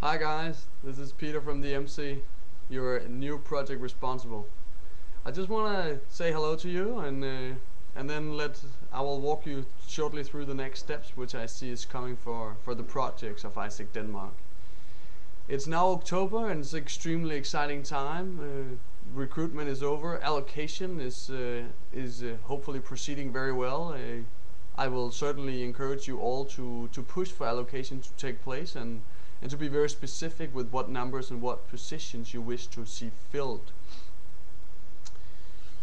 Hi guys, this is Peter from the MC, your new project responsible. I just want to say hello to you and then I will walk you shortly through the next steps which I see is coming for the projects of ISEC Denmark. It's now October and it's an extremely exciting time. Recruitment is over, allocation is hopefully proceeding very well. I will certainly encourage you all to push for allocation to take place and to be very specific with what numbers and what positions you wish to see filled.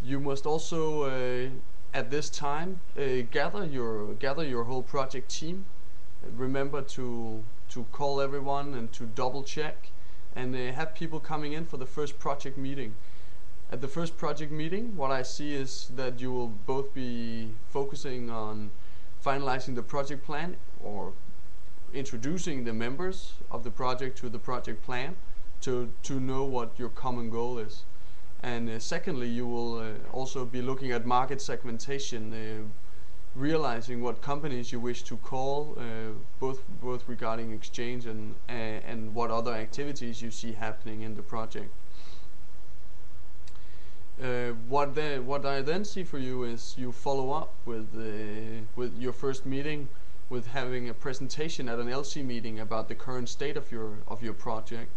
You must also at this time gather your whole project team. Remember to call everyone and to double check and have people coming in for the first project meeting. At the first project meeting, what I see is that you will both be focusing on finalizing the project plan or introducing the members of the project to the project plan to know what your common goal is. And secondly, you will also be looking at market segmentation, realizing what companies you wish to call, both regarding exchange and what other activities you see happening in the project. What I then see for you is you follow up with your first meeting with having a presentation at an LC meeting about the current state of your project,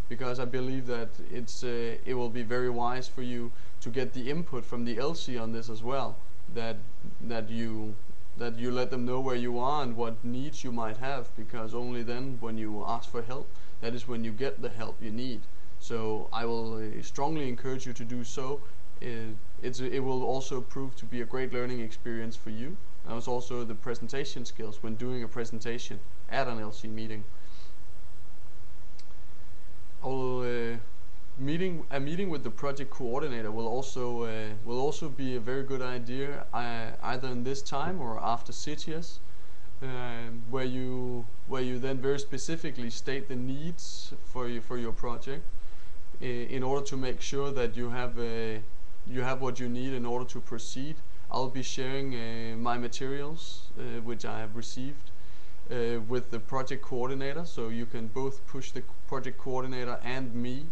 because I believe that it will be very wise for you to get the input from the LC on this as well, that you let them know where you are and what needs you might have, because only then when you ask for help, that is when you get the help you need. So I will strongly encourage you to do so. It will also prove to be a great learning experience for you. And it's also the presentation skills when doing a presentation at an LC meeting. A meeting with the project coordinator will also be a very good idea, either in this time or after CITIAS, where you then very specifically state the needs for your project in order to make sure that you have what you need in order to proceed. I'll be sharing my materials which I have received with the project coordinator, so you can both push the project coordinator and me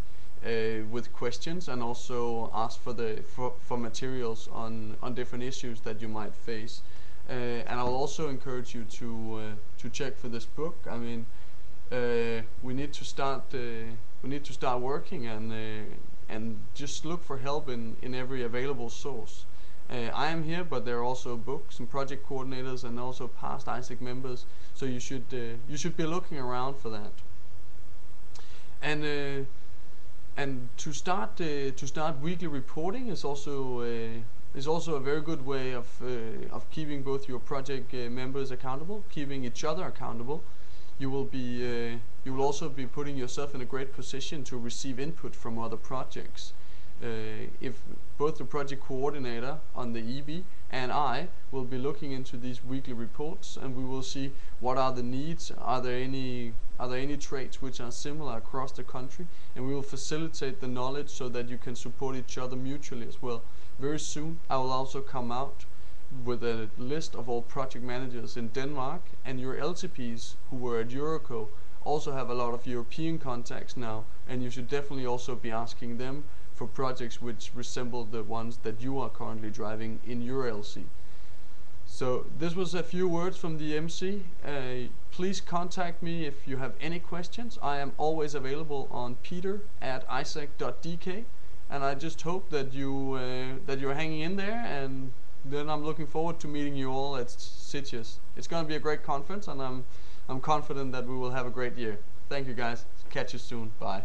with questions, and also ask for materials on different issues that you might face. And I'll also encourage you to check for this book. I mean, we need to start working and just look for help in every available source. I am here, but there are also books and project coordinators and also past ISEC members, so you should be looking around for that. And to start weekly reporting is also a very good way of keeping both your project members accountable, keeping each other accountable. You will also be putting yourself in a great position to receive input from other projects. If both the project coordinator on the EB and I will be looking into these weekly reports, and we will see what are the needs, are there any traits which are similar across the country, and we will facilitate the knowledge so that you can support each other mutually as well. Very soon I will also come out with a list of all project managers in Denmark, and your LTPs who were at Euroco also have a lot of European contacts now, and you should definitely also be asking them for projects which resemble the ones that you are currently driving in your LC. So this was a few words from the MC. Please contact me if you have any questions. I am always available on peter@isec.dk, and I just hope that you're hanging in there, and then I'm looking forward to meeting you all at CITIAS. It's going to be a great conference, and I'm confident that we will have a great year. Thank you guys. Catch you soon. Bye.